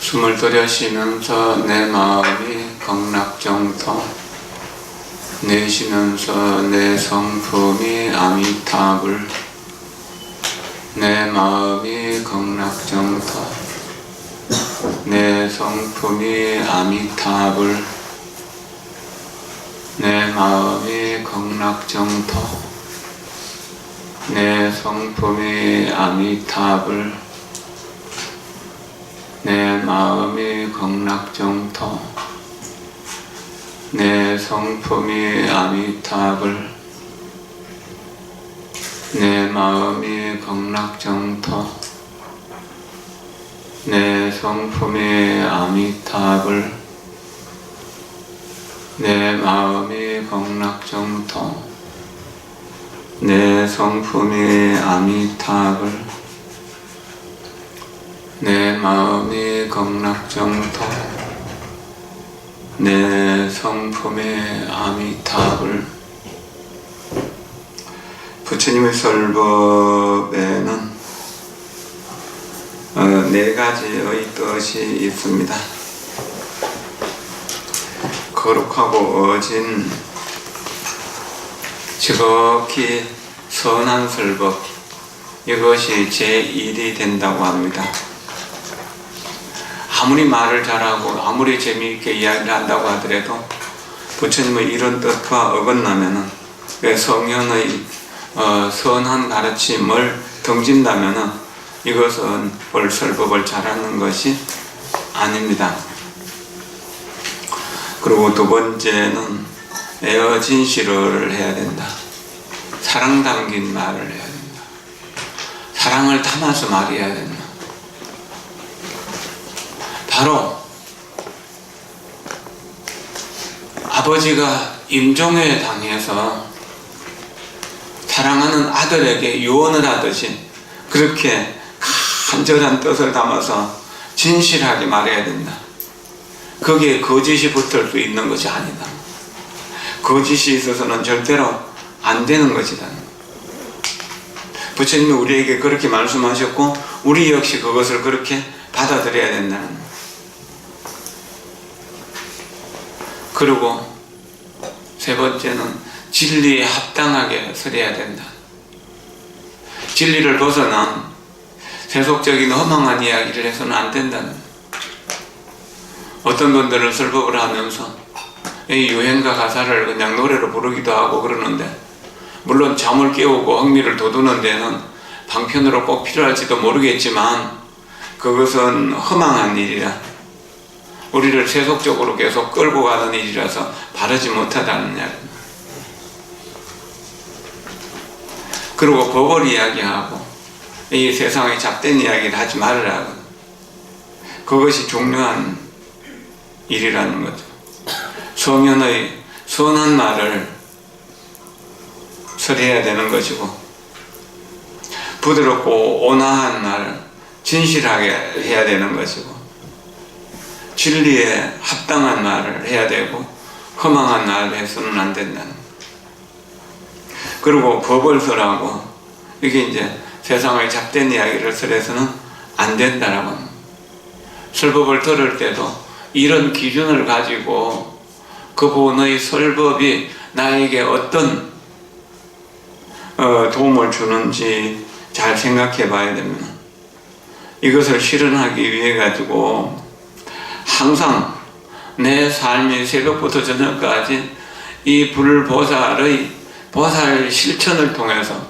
숨을 들여쉬면서 내 마음이 극락정토, 내쉬면서 내 성품이 아미타불. 내 마음이 극락정토, 내 성품이 아미타불. 내 마음이 극락정토, 내 성품이 아미타불. 내 마음이 극락정토, 내 성품이 아미타불. 내 마음이 극락정토, 내 성품이 아미타불. 내 마음이 극락정토, 내 성품이 아미타불. 내 마음이 극락정토, 내 성품이 아미타불. 부처님의 설법에는 네 가지의 뜻이 있습니다. 거룩하고 어진 지극히 선한 설법, 이것이 제1이 된다고 합니다. 아무리 말을 잘하고 아무리 재미있게 이야기를 한다고 하더라도 부처님의 이런 뜻과 어긋나면은, 성현의 선한 가르침을 등진다면은 이것은 설법을 잘하는 것이 아닙니다. 그리고 두 번째는 에어진실어를 해야 된다. 사랑 담긴 말을 해야 된다. 사랑을 담아서 말해야 된다. 바로 아버지가 임종에 당해서 사랑하는 아들에게 유언을 하듯이 그렇게 간절한 뜻을 담아서 진실하게 말해야 된다. 거기에 거짓이 붙을 수 있는 것이 아니다. 거짓이 있어서는 절대로 안 되는 것이다. 부처님이 우리에게 그렇게 말씀하셨고 우리 역시 그것을 그렇게 받아들여야 된다는 것. 그리고 세 번째는 진리에 합당하게 설해야 된다. 진리를 벗어난 세속적인 허망한 이야기를 해서는 안 된다는 것. 어떤 분들은 설법을 하면서 이 유행가 가사를 그냥 노래로 부르기도 하고 그러는데, 물론 잠을 깨우고 흥미를 돋우는 데는 방편으로 꼭 필요할지도 모르겠지만 그것은 허망한 일이라, 우리를 세속적으로 계속 끌고 가는 일이라서 바르지 못하다는 이야기입니다. 그리고 법을 이야기하고 이 세상에 잡된 이야기를 하지 말으라고, 그것이 중요한 일이라는 거죠. 성현의 선한 말을 설해야 되는 것이고, 부드럽고 온화한 말을 진실하게 해야 되는 것이고, 진리에 합당한 말을 해야 되고 허망한 말을 해서는 안 된다는 것. 그리고 법을 설하고, 이게 이제 세상의 잡된 이야기를 설해서는 안 된다라고 합니다. 설법을 들을 때도 이런 기준을 가지고 그분의 설법이 나에게 어떤 도움을 주는지 잘 생각해 봐야 됩니다. 이것을 실현하기 위해 가지고 항상 내 삶이 새벽부터 저녁까지 이 불보살의 보살 실천을 통해서,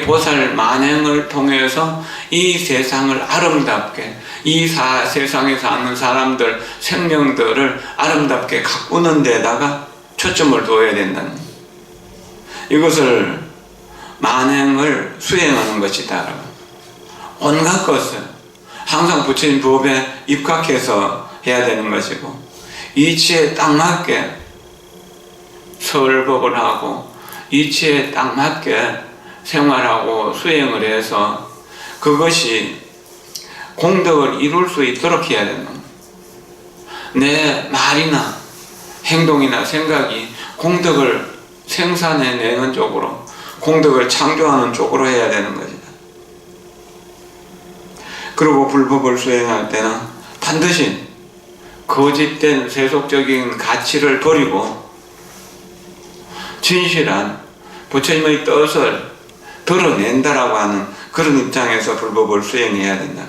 보살 만행을 통해서 이 세상을 아름답게, 이 세상에 사는 사람들 생명들을 아름답게 가꾸는 데다가 초점을 둬야 된다는, 이것을 만행을 수행하는 것이다. 온갖 것을 항상 부처님 법에 입각해서 해야 되는 것이고, 이치에 딱 맞게 설법을 하고 이치에 딱 맞게 생활하고 수행을 해서 그것이 공덕을 이룰 수 있도록 해야 된다. 내 말이나 행동이나 생각이 공덕을 생산해내는 쪽으로, 공덕을 창조하는 쪽으로 해야 되는 것이다. 그리고 불법을 수행할 때는 반드시 거짓된 세속적인 가치를 버리고 진실한 부처님의 뜻을 드러낸다라고 하는 그런 입장에서 불법을 수행해야 된다.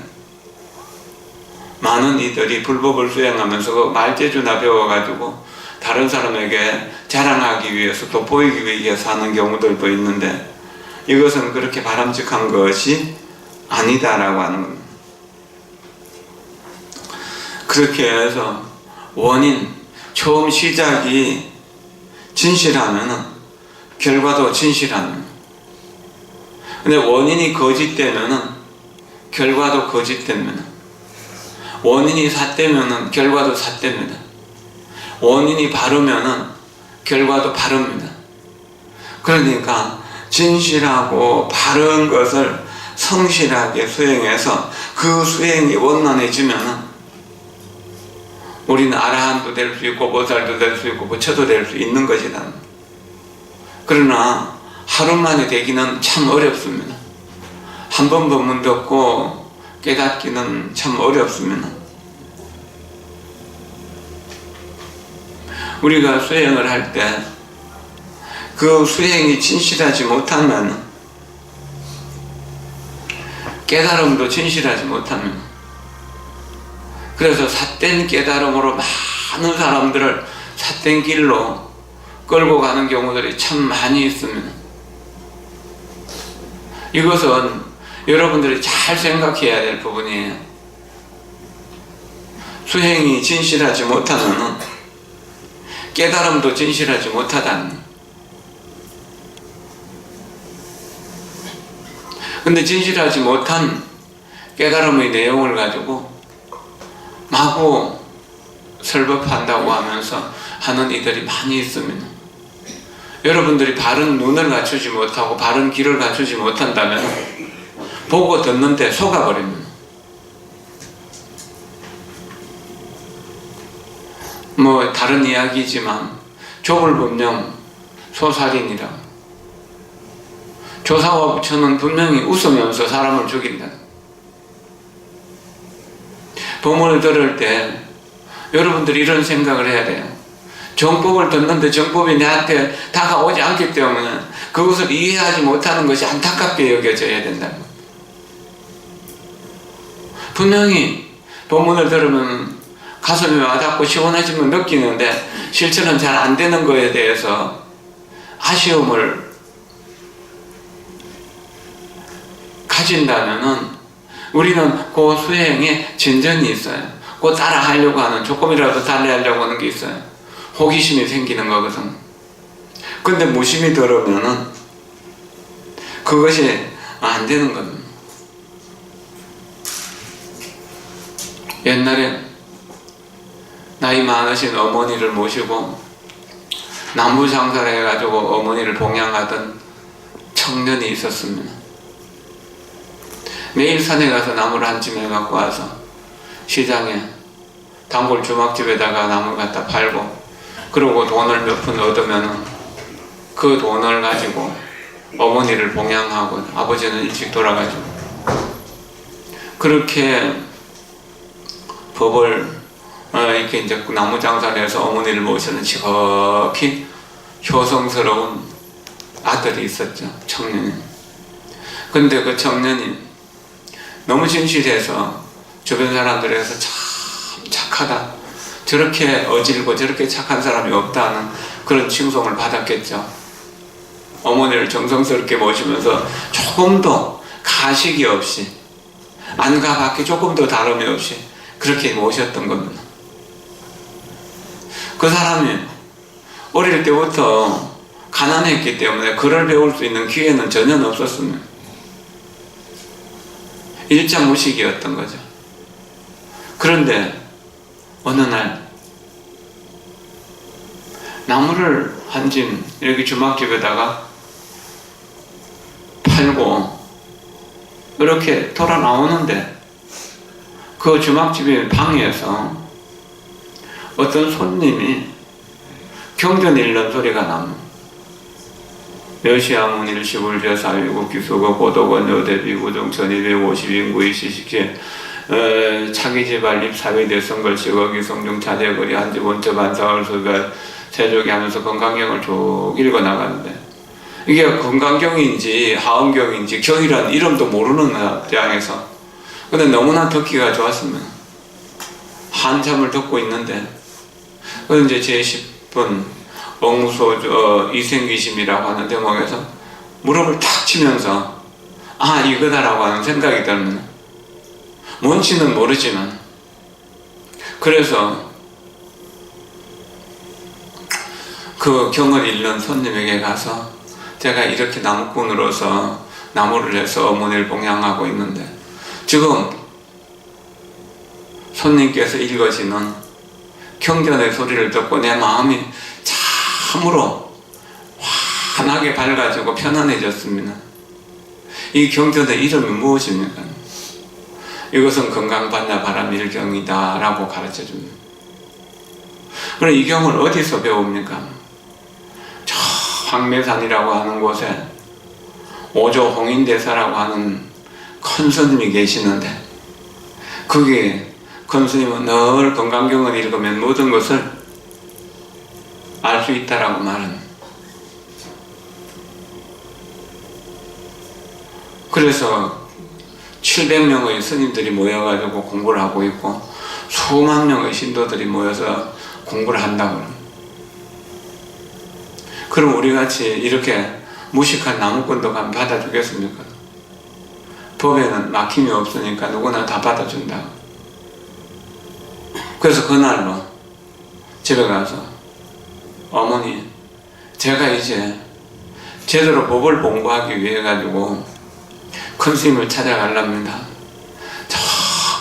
많은 이들이 불법을 수행하면서 그 말재주나 배워가지고 다른 사람에게 자랑하기 위해서 돋보이기 위해서 하는 경우들도 있는데, 이것은 그렇게 바람직한 것이 아니다라고 하는 겁니다. 그렇게 해서 원인, 처음 시작이 진실하면 결과도 진실하면, 근데 원인이 거짓되면 결과도 거짓됩니다. 원인이 삿되면 결과도 삿됩니다. 원인이 바르면 결과도 바릅니다. 그러니까 진실하고 바른 것을 성실하게 수행해서 그 수행이 원만해지면 우리는 아라한도 될 수 있고 보살도 될 수 있고 부처도 될 수 있는 것이다. 그러나 하루 만에 되기는 참 어렵습니다. 한 번 법문 듣고 깨닫기는 참 어렵습니다. 우리가 수행을 할 때 그 수행이 진실하지 못하면, 깨달음도 진실하지 못하면, 그래서 삿된 깨달음으로 많은 사람들을 삿된 길로 끌고 가는 경우들이 참 많이 있습니다. 이것은 여러분들이 잘 생각해야 될 부분이에요. 수행이 진실하지 못하면 깨달음도 진실하지 못하다는. 근데 진실하지 못한 깨달음의 내용을 가지고 마구 설법한다고 하면서 하는 이들이 많이 있습니다. 여러분들이 바른 눈을 갖추지 못하고 바른 귀를 갖추지 못한다면 보고 듣는데 속아버립니다. 뭐 다른 이야기지만 조불분명 소살인이라, 조사와 부처는 분명히 웃으면서 사람을 죽인다. 법문을 들을 때 여러분들이 이런 생각을 해야 돼요. 정법을 듣는데 정법이 내한테 다가오지 않기 때문에 그것을 이해하지 못하는 것이 안타깝게 여겨져야 된다. 분명히 법문을 들으면 가슴이 와닿고 시원해지면 느끼는데 실천은 잘 안 되는 것에 대해서 아쉬움을 가진다면은 우리는 그 수행에 진전이 있어요. 그 따라 하려고 하는, 조금이라도 달리하려고 하는 게 있어요. 호기심이 생기는 거거든. 근데 무심히 들으면은 그것이 안 되는 겁니다. 옛날에 나이 많으신 어머니를 모시고 나무 장사를 해가지고 어머니를 봉양하던 청년이 있었습니다. 매일 산에 가서 나무를 한 찜 해갖고 와서 시장에 단골 주막집에다가 나무 갖다 팔고, 그러고 돈을 몇 푼 얻으면 그 돈을 가지고 어머니를 봉양하고, 아버지는 일찍 돌아가죠. 그렇게 법을 이렇게 이제 나무 장사를 해서 어머니를 모시는 지극히 효성스러운 아들이 있었죠. 청년이. 근데 그 청년이 너무 진실해서 주변 사람들에서 참 착하다, 저렇게 어질고 저렇게 착한 사람이 없다는 그런 칭송을 받았겠죠. 어머니를 정성스럽게 모시면서 조금도 가식이 없이, 안과 밖에 조금도 다름이 없이 그렇게 모셨던 겁니다. 그 사람이 어릴 때부터 가난했기 때문에 글을 배울 수 있는 기회는 전혀 없었습니다. 일자무식이었던 거죠. 그런데 어느 날 나무를 한 짐 여기 주막집에다가 팔고 이렇게 돌아 나오는데 그 주막집의 방에서 어떤 손님이 경전 읽는 소리가 납니다. 여시아문 일시불제사위국 기수고 고도건 여대비구정 1250인구의 시식해 차기지발립 사회대성걸식 어기성중 자제거리 한지 원처 반사월 소별 세조기 하면서 건강경을 쭉 읽어 나가는데 이게 건강경인지 하음경인지 경이라는 이름도 모르는 입장에서 근데 너무나 듣기가 좋았으면 한참을 듣고 있는데 그 이제 제10분 억무소 이생기심이라고 하는 대목에서 무릎을 탁 치면서 아 이거다라고 하는 생각이 들면 뭔지는 모르지만 그래서 그 경을 읽는 손님에게 가서 제가 이렇게 나무꾼으로서 나무를 해서 어머니를 봉양하고 있는데 지금 손님께서 읽어지는 경전의 소리를 듣고 내 마음이 참으로 환하게 밝아지고 편안해졌습니다. 이 경전의 이름이 무엇입니까? 이것은 건강반야 바람일경이다 라고 가르쳐줍니다. 그럼 이 경을 어디서 배웁니까? 저 황매산이라고 하는 곳에 오조 홍인대사라고 하는 큰 스님이 계시는데 거기 큰 스님은 늘 건강경을 읽으면 모든 것을 알 수 있다라고 말은. 그래서 700명의 스님들이 모여가지고 공부를 하고 있고 수만 명의 신도들이 모여서 공부를 한다고 합니다. 그럼 우리같이 이렇게 무식한 나무꾼도 가면 받아주겠습니까? 법에는 막힘이 없으니까 누구나 다 받아준다. 그래서 그날로 집에 가서 어머니 제가 이제 제대로 법을 공부하기 위해 가지고 큰 스님을 찾아가랍니다. 저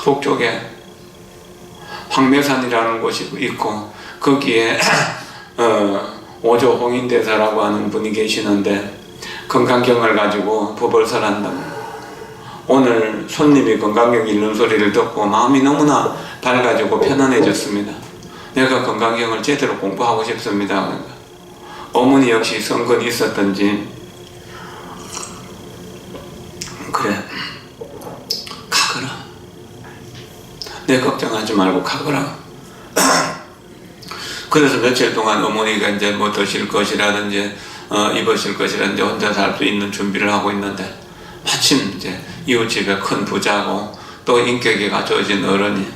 북쪽에 황매산이라는 곳이 있고 거기에 오조 홍인대사라고 하는 분이 계시는데 건강경을 가지고 법을 설한다고. 오늘 손님이 건강경 읽는 소리를 듣고 마음이 너무나 밝아지고 편안해졌습니다. 내가 건강경을 제대로 공부하고 싶습니다. 그러니까 어머니 역시 성건이 있었던지 그래 가거라. 내 걱정하지 말고 가거라. 그래서 며칠 동안 어머니가 이제 뭐 드실 것이라든지 입으실 것이라든지 혼자 살 수 있는 준비를 하고 있는데 마침 이제 이웃집에 큰 부자고 또 인격이 갖춰진 어른이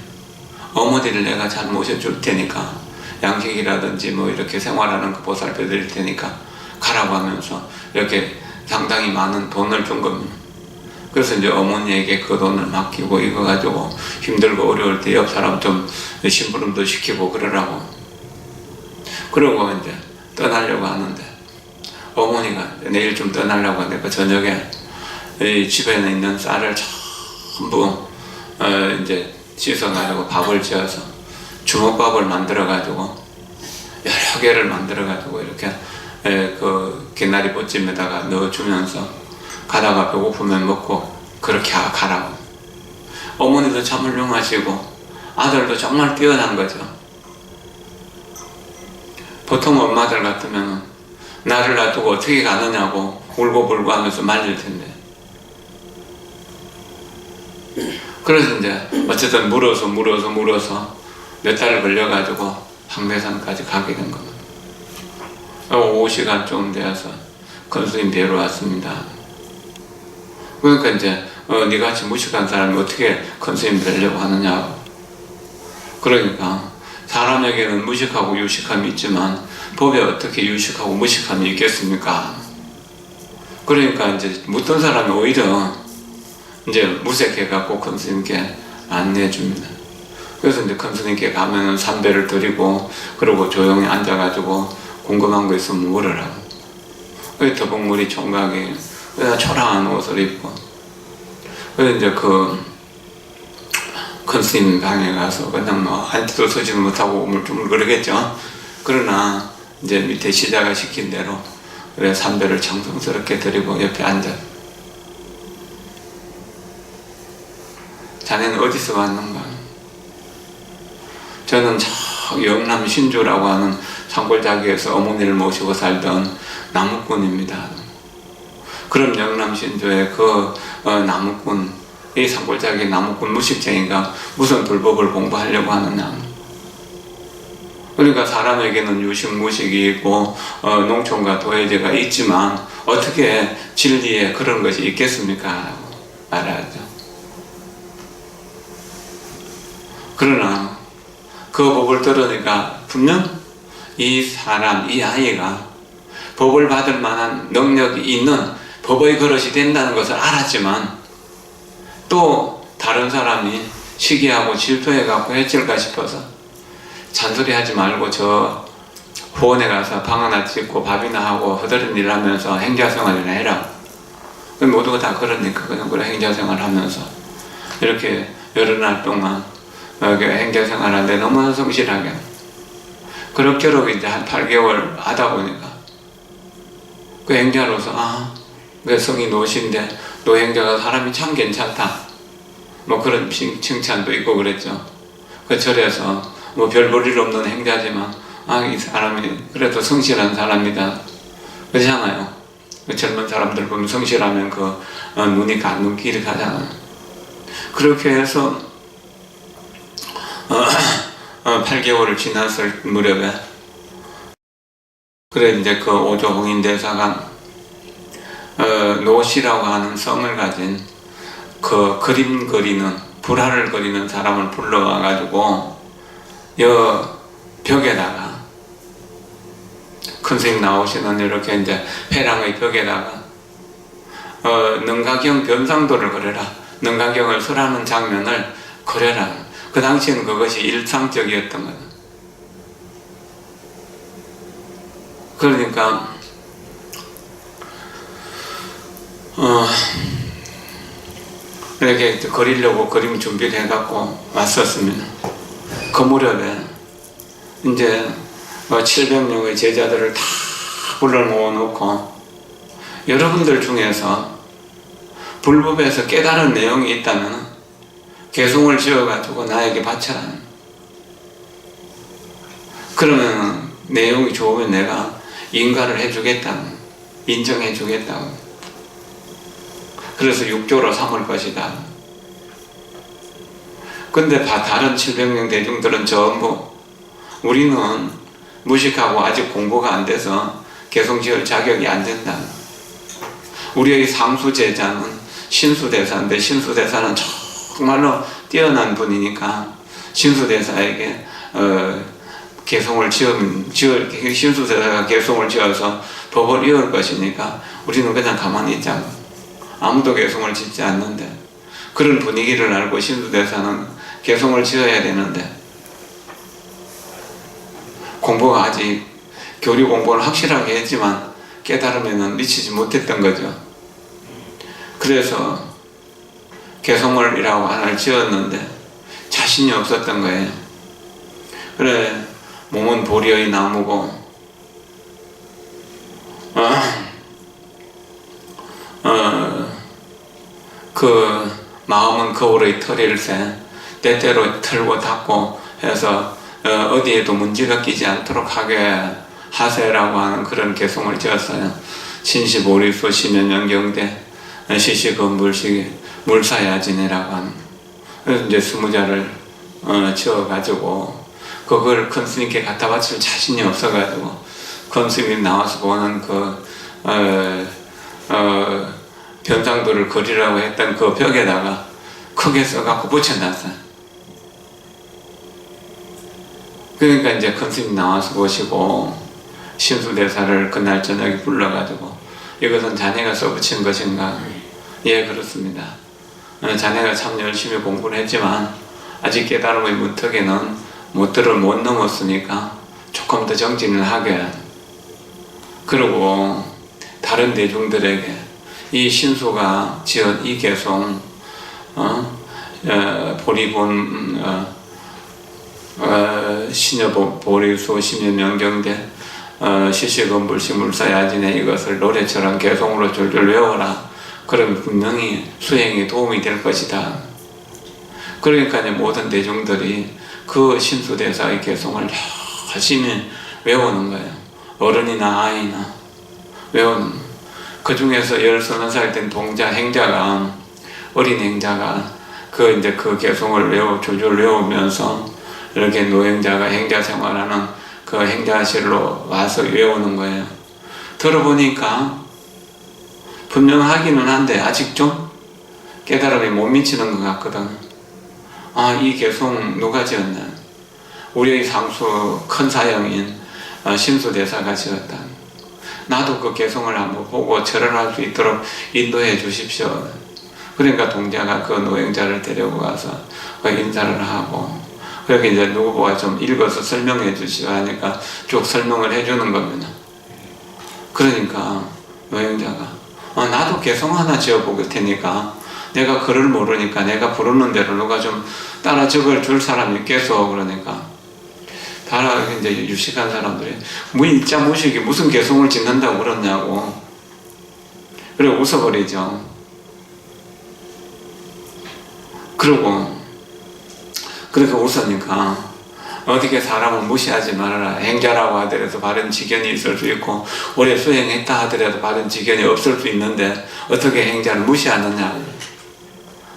어머니를 내가 잘 모셔줄 테니까 양식이라든지 뭐 이렇게 생활하는 거 보살펴 드릴 테니까 가라고 하면서 이렇게 상당히 많은 돈을 준 겁니다. 그래서 이제 어머니에게 그 돈을 맡기고 이거 가지고 힘들고 어려울 때 옆 사람 좀 심부름도 시키고 그러라고. 그러고 이제 떠나려고 하는데 어머니가 내일 좀 떠나려고 하는데 그 저녁에 이 집에 있는 쌀을 전부 이제 씻어가지고 밥을 지어서 주먹밥을 만들어가지고 여러 개를 만들어가지고 이렇게 그 개나리 봇짐에다가 넣어주면서 가다가 배고프면 먹고 그렇게 가라고. 어머니도 참 훌륭하시고 아들도 정말 뛰어난 거죠. 보통 엄마들 같으면 나를 놔두고 어떻게 가느냐고 울고불고 하면서 말릴 텐데. 그래서 이제 어쨌든 물어서 몇 달을 걸려가지고 황매산까지 가게 된 겁니다. 오후 시간 좀 되어서 큰 스님 뵈러 왔습니다. 그러니까 이제 니같이 무식한 사람이 어떻게 큰 스님 뵈려고 하느냐. 그러니까 사람에게는 무식하고 유식함이 있지만 법에 어떻게 유식하고 무식함이 있겠습니까? 그러니까 이제 묻던 사람이 오히려 이제 무색해갖고 큰 스님께 안내해 줍니다. 그래서 이제 큰 스님께 가면은 삼배를 드리고 그리고 조용히 앉아가지고 궁금한 거 있으면 물으라고. 더벅머리 총각이 초라한 옷을 입고 그래서 이제 그 큰 스님 방에 가서 그냥 뭐 앉지도 서지도 못하고 우물쭈물 그러겠죠. 그러나 이제 밑에 시자가 시킨 대로 그래 삼배를 정성스럽게 드리고 옆에 앉아. 자네는 어디서 왔는가? 저는 저 영남 신주라고 하는 산골짜기에서 어머니를 모시고 살던 나무꾼입니다. 그럼 영남 신주의 그 나무꾼 이 산골짜기 나무꾼 무식쟁이가 무슨 불법을 공부하려고 하느냐. 그러니까 사람에게는 유식, 무식이 있고 농촌과 도회제가 있지만 어떻게 진리에 그런 것이 있겠습니까? 말하죠. 그러나 그 법을 들으니까 분명 이 사람, 이 아이가 법을 받을 만한 능력이 있는 법의 그릇이 된다는 것을 알았지만 또 다른 사람이 시기하고 질투해갖고 해칠까 싶어서 잔소리 하지 말고 저 후원에 가서 방 하나 짓고 밥이나 하고 허드렛 일 하면서 행자생활이나 해라. 모두가 다 그러니까 그냥 그런 행자생활 하면서 이렇게 여러 날 동안 행자생활 하는데 너무나 성실하게 그럭저럭 이제 한 8개월 하다 보니까 그 행자로서 그 성이 노신데 노행자가 사람이 참 괜찮다 뭐 그런 칭찬도 있고 그랬죠. 그 절에서 뭐 별 볼 일 없는 행자지만 이 사람이 그래도 성실한 사람이다 그러잖아요. 그 젊은 사람들 보면 성실하면 그 눈이 눈길이 가잖아요. 그렇게 해서 8개월을 지났을 무렵에 그래 이제 그 오조홍인 대사가 노시라고 하는 성을 가진 그 그림 그리는 불화를 그리는 사람을 불러와 가지고 여 벽에다가 큰 스님 나오시는 이렇게 이제 회랑의 벽에다가 능가경 변상도를 그려라. 능가경을 설하는 장면을 그려라. 그 당시에는 그것이 일상적이었던 거예요. 그러니까 이렇게 그리려고 그림 준비를 해갖고 왔었습니다. 그 무렵에 이제 700명의 제자들을 다 불러 모아놓고 여러분들 중에서 불법에서 깨달은 내용이 있다면 개송을 지어가지고 나에게 바쳐라. 그러면 내용이 좋으면 내가 인가를 해주겠다, 인정해주겠다. 그래서 6조로 삼을 것이다. 근데 다른 700명 대중들은 전부 우리는 무식하고 아직 공부가 안 돼서 개송 지을 자격이 안 된다. 우리의 상수 제자는 신수대사인데 신수대사는 정말로 뛰어난 분이니까 신수대사에게 개송을 신수대사가 개송을 지어서 법을 이을 것이니까 우리는 그냥 가만히 있자. 아무도 개송을 짓지 않는데 그런 분위기를 알고 신수대사는 개송을 지어야 되는데 공부가 아직 교리 공부를 확실하게 했지만 깨달으면 미치지 못했던 거죠. 그래서 개송을이라고 하나를 지었는데 자신이 없었던 거예요. 그래 몸은 보리의 나무고 그 마음은 거울의 털일세 때때로 털고 닦고 해서 어디에도 문제가 끼지 않도록 하게 하세라고 하는 그런 개송을 지었어요. 신시보리수 심연연경대 시시건불식이 물사야진이라고 하는. 그래서 이제 20자를 지어가지고 그걸 큰 스님께 갖다 바칠 자신이 없어가지고 큰 스님이 나와서 보는 변상도를 그리라고 했던 그 벽에다가 크게 써갖고 붙여놨어요. 그러니까 이제 큰 스님 나와서 보시고 신수대사를 그날 저녁에 불러가지고 이것은 자네가 써붙인 것인가? 예, 그렇습니다. 자네가 참 열심히 공부를 했지만 아직 깨달음의 문턱에는 못 넘었으니까 조금 더 정진을 하게. 그리고 다른 대중들에게 이 신수가 지은 이 개송 보리본 신여보리수 심연명경대 시시건불식 물사야진에 이것을 노래처럼 개송으로 줄줄 외워라. 그러면 분명히 수행에 도움이 될 것이다. 그러니까 이제 모든 대중들이 그 신수대사의 개송을 열심히 외우는 거예요. 어른이나 아이나 외우는. 그 중에서 10서너 살 된 동자 행자가 어린 행자가 이제 그 개송을 줄줄 외우면서 이렇게 노행자가 행자 생활하는 그 행자실로 와서 외우는 거예요. 들어보니까 분명하기는 한데 아직 좀 깨달음이 못 미치는 것 같거든. 이 개송 누가 지었나? 우리의 상수 큰 사형인 신수대사가 지었다. 나도 그 개송을 한번 보고 절을 할 수 있도록 인도해 주십시오. 그러니까 동자가 그 노행자를 데리고 가서 인사를 하고, 그렇게 이제 누구보가 좀 읽어서 설명해 주시오 하니까 쭉 설명을 해주는 겁니다. 그러니까 노행자가 나도 개송 하나 지어볼 테니까, 내가 글을 모르니까 내가 부르는 대로 누가 좀 따라 적을 줄 사람이 있겠어. 그러니까 따라 이제 유식한 사람들이 무인자 무식이 무슨 개송을 짓는다고 그러냐고, 그래 웃어버리죠. 그러고 그렇게 웃으니까 어떻게 사람을 무시하지 말아라. 행자라고 하더라도 바른 지견이 있을 수 있고 오래 수행했다 하더라도 바른 지견이 없을 수 있는데 어떻게 행자를 무시하느냐.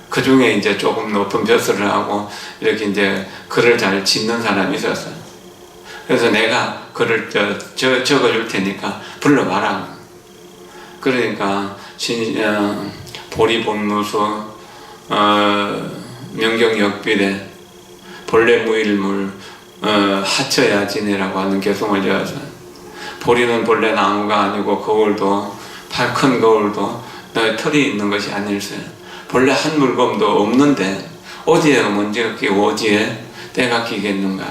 그 중에 이제 조금 높은 벼슬을 하고 이렇게 이제 글을 잘 짓는 사람이 있었어요. 그래서 내가 글을 적어줄 테니까 불러봐라. 그러니까 보리본무수 명경역비대 본래무일물 하처야진이라고 하는 개송을 지어서, 보리는 본래 나무가 아니고 거울도 큰 거울도 털이 있는 것이 아닐세. 본래 한 물건도 없는데 어디에 먼지가 끼고 어디에 때가 끼겠는가.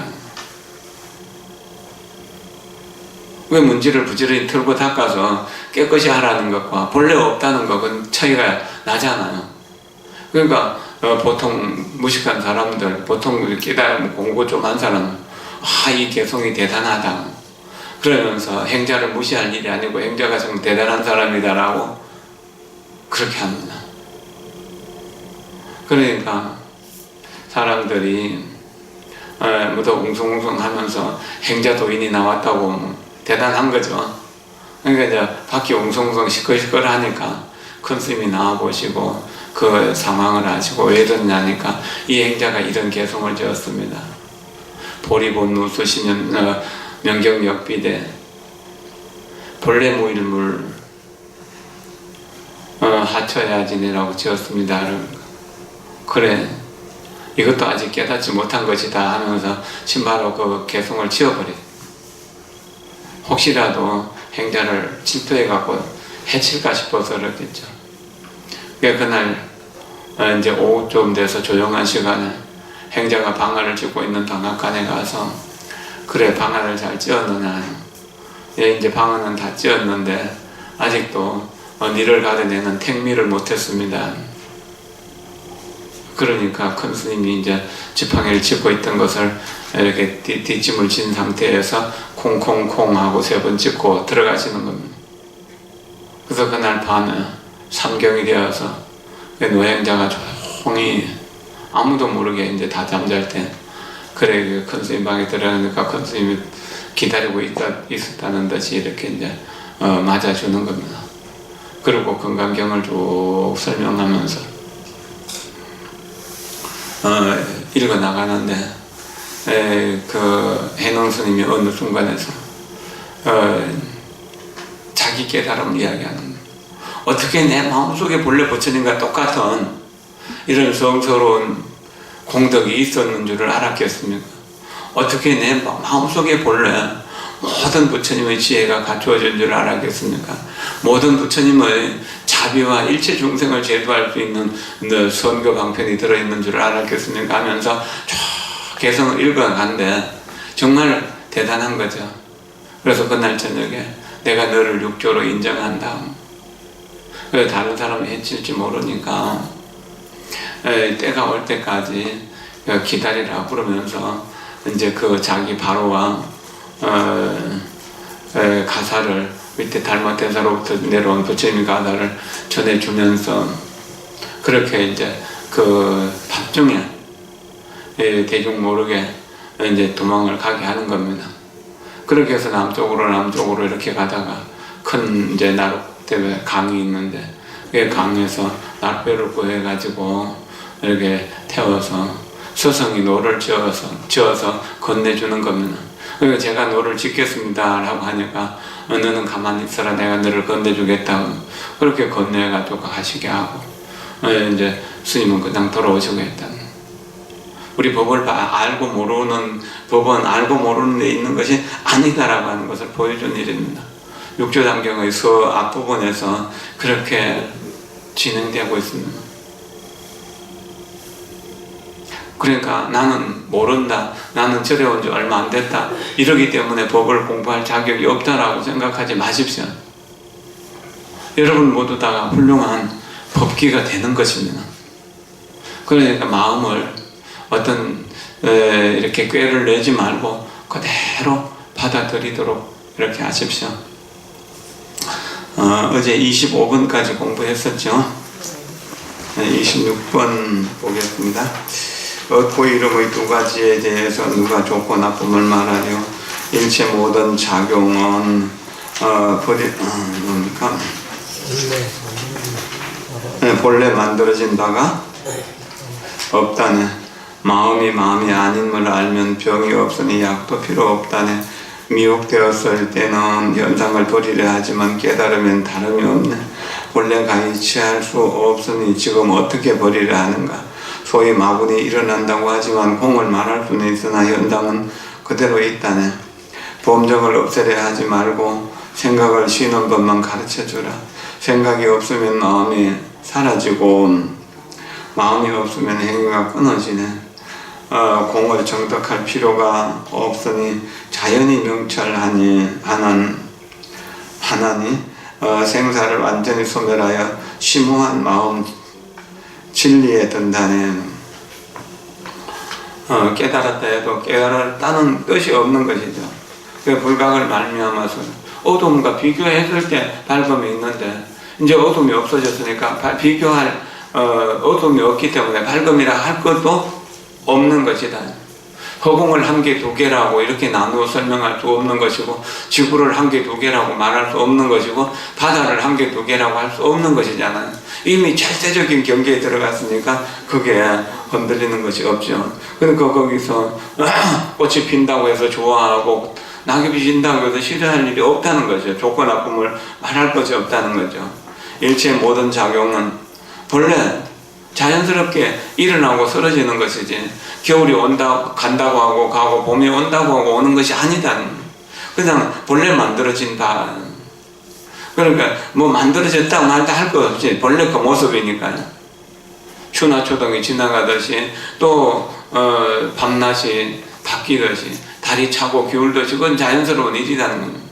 왜 문지를 부지런히 털고 닦아서 깨끗이 하라는 것과 본래 없다는 것은 차이가 나잖아요. 그러니까 보통 무식한 사람들, 보통 깨달음 공부 좀 한 사람은 이 개송이 대단하다 그러면서 행자를 무시할 일이 아니고 행자가 좀 대단한 사람이다라고 그렇게 합니다. 그러니까 사람들이 모두 웅성웅성 하면서 행자 도인이 나왔다고 대단한 거죠. 그러니까 이제 밖에 웅성웅성 시끌시끌 하니까 큰 스님이 나와보시고 그 상황을 아시고 왜 이러냐니까 이 행자가 이런 개송을 지었습니다. 보리본무수 명경역비대 본래무일물 하처야진이라고 지었습니다. 그래 이것도 아직 깨닫지 못한 것이다 하면서 신바로 그 개송을 지어버려. 혹시라도 행자를 침투해갖고 해칠까 싶어서 그렇겠죠. 그날 이제 오후쯤 돼서 조용한 시간에 행자가 방아를 짚고 있는 방앗간에 가서 그래 방아를 잘 찧었느냐. 이제 방아는 다 찧었는데 아직도 니를 가려내는 택미를 못했습니다. 그러니까 큰 스님이 이제 지팡이를 짚고 있던 것을 이렇게 뒷짐을 진 상태에서 콩콩콩 하고 3번 짚고 들어가시는 겁니다. 그래서 그날 밤에 삼경이 되어서 노행자가 조용히 아무도 모르게 이제 다 잠잘 때 그래 큰 스님 방에 들어가니까 큰 스님이 기다리고 있었다는 듯이 이렇게 이제 맞아주는 겁니다. 그리고 건강경을 쭉 설명하면서 읽어 나가는데 그 해능 스님이 어느 순간에서 자기 깨달음을 이야기하는 거예요. 어떻게 내 마음속에 본래 부처님과 똑같은 이런 성스러운 공덕이 있었는 줄을 알았겠습니까? 어떻게 내 마음속에 본래 모든 부처님의 지혜가 갖추어진 줄 알았겠습니까? 모든 부처님의 자비와 일체 중생을 제도할 수 있는 선거 방편이 들어있는 줄 알았겠습니까? 하면서 쭉 개성을 읽어간데 정말 대단한 거죠. 그래서 그날 저녁에 내가 너를 육조로 인정한다. 그래서 다른 사람이 해칠지 모르니까 때가 올 때까지 기다리라 그러면서 이제 그 자기 바로와 가사를 밑에 달마대사로부터 내려온 부처님 가사를 전해주면서 그렇게 이제 그 밤중에 대중 모르게 이제 도망을 가게 하는 겁니다. 그렇게 해서 남쪽으로 이렇게 가다가 큰 이제 나루 때문에 강이 있는데 강에서 낙배를 구해가지고 이렇게 태워서 스승이 노를 지어서 건네주는 겁니다. 그러니까 제가 노를 짓겠습니다 라고 하니까 너는 가만히 있어라, 내가 너를 건네주겠다고 그렇게 건네가지고 가시게 하고, 이제 스님은 그냥 돌아오시고 했다는. 우리 법을 알고 모르는 법은 알고 모르는 데 있는 것이 아니다라고 하는 것을 보여준 일입니다. 육조단경의 서 앞부분에서 그렇게 진행되고 있습니다. 그러니까 나는 모른다, 나는 절에 온 지 얼마 안 됐다, 이러기 때문에 법을 공부할 자격이 없다라고 생각하지 마십시오. 여러분 모두 다 훌륭한 법기가 되는 것입니다. 그러니까 마음을 어떤 이렇게 꾀를 내지 말고 그대로 받아들이도록 이렇게 하십시오. 어제 25번까지 공부했었죠. 26번 보겠습니다. 얻고 이름의 두 가지에 대해서 누가 좋고 나쁨을 말하려? 일체 모든 작용은 뭡니까? 본래 만들어진 바가 없다네. 마음이 아님을 알면 병이 없으니 약도 필요 없다네. 미혹되었을 때는 현상을 버리려 하지만 깨달으면 다름이 없네. 본래 가히 취할 수 없으니 지금 어떻게 버리려 하는가. 소위 마군이 일어난다고 하지만 공을 말할 수는 있으나 현상은 그대로 있다네. 범정을 없애려 하지 말고 생각을 쉬는 법만 가르쳐주라. 생각이 없으면 마음이 사라지고 마음이 없으면 행위가 끊어지네. 공을 정덕할 필요가 없으니 자연히 명철하니 하나니 생사를 완전히 소멸하여 심오한 마음 진리에 든다네. 깨달았다 해도 깨달았다는 뜻이 없는 것이죠. 그 불각을 말미암아서 어둠과 비교했을 때 밝음이 있는데 이제 어둠이 없어졌으니까 비교할 어둠이 없기 때문에 밝음이라 할 것도 없는 것이다. 허공을 한 개, 두 개라고 이렇게 나누어 설명할 수 없는 것이고, 지구를 한 개, 두 개라고 말할 수 없는 것이고, 바다를 한 개, 두 개라고 할 수 없는 것이잖아요. 이미 절대적인 경계에 들어갔으니까 그게 흔들리는 것이 없죠. 그러니까 거기서 꽃이 핀다고 해서 좋아하고 낙엽이 진다고 해서 싫어할 일이 없다는 거죠. 좋고 나쁨을 말할 것이 없다는 거죠. 일체 모든 작용은 본래 자연스럽게 일어나고 쓰러지는 것이지, 겨울이 간다고 하고 가고 봄이 온다고 하고 오는 것이 아니다. 그냥 본래 만들어진 바. 그러니까 뭐 만들어졌다 말다 할 것 없이 본래 그 모습이니까요. 추나 초동이 지나가듯이 또 밤낮이 바뀌듯이 달이 차고 기울듯이 그건 자연스러운 일이라는 겁니다.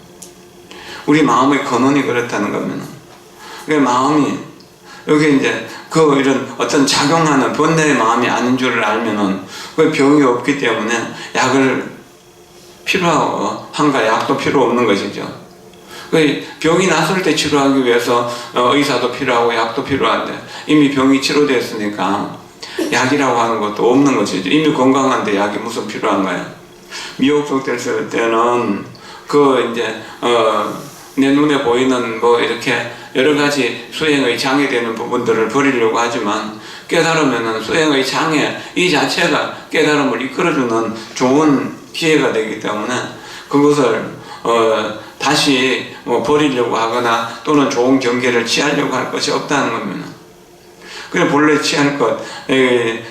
우리 마음의 근원이 그렇다는 겁니다. 그러니까 마음이 여기 이제 이런 어떤 작용하는 본래의 마음이 아닌 줄을 알면은 그 병이 없기 때문에 약을 필요한가 약도 필요 없는 것이죠. 그 병이 났을 때 치료하기 위해서 의사도 필요하고 약도 필요한데 이미 병이 치료됐으니까 약이라고 하는 것도 없는 것이죠. 이미 건강한데 약이 무슨 필요한가요? 미혹속됐을 때는 이제 내 눈에 보이는 뭐 이렇게 여러 가지 수행의 장애되는 부분들을 버리려고 하지만 깨달으면은 수행의 장애 이 자체가 깨달음을 이끌어주는 좋은 기회가 되기 때문에 그것을 다시 버리려고 하거나 또는 좋은 경계를 취하려고 할 것이 없다는 겁니다. 그래 본래 취할 것,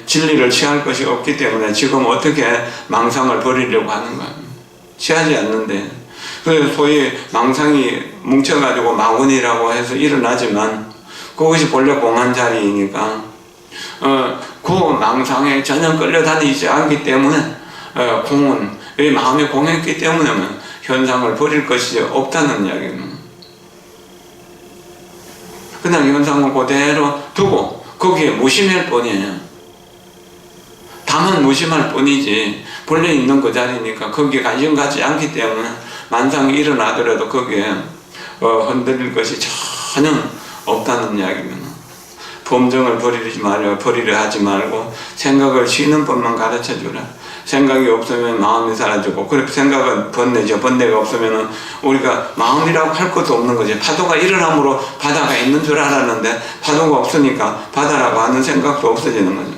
진리를 취할 것이 없기 때문에 지금 어떻게 망상을 버리려고 하는가? 취하지 않는데. 그래서 소위 망상이 뭉쳐가지고 마군이라고 해서 일어나지만 그것이 본래 공한 자리이니까 그 망상에 전혀 끌려다니지 않기 때문에 공은 이 마음이 공했기 때문에 현상을 버릴 것이 없다는 이야기입니다. 그냥 현상을 그대로 두고 거기에 무심할 뿐이에요. 다만 무심할 뿐이지 본래 있는 그 자리니까 거기에 관심 갖지 않기 때문에 만상이 일어나더라도 거기에 흔들릴 것이 전혀 없다는 이야기입니다. 범정을 버리려 하지 말고 생각을 쉬는 법만 가르쳐주라. 생각이 없으면 마음이 사라지고, 그렇게 생각은 번뇌죠. 번뇌가 없으면은 우리가 마음이라고 할 것도 없는 거지. 파도가 일어남으로 바다가 있는 줄 알았는데 파도가 없으니까 바다라고 하는 생각도 없어지는 거죠.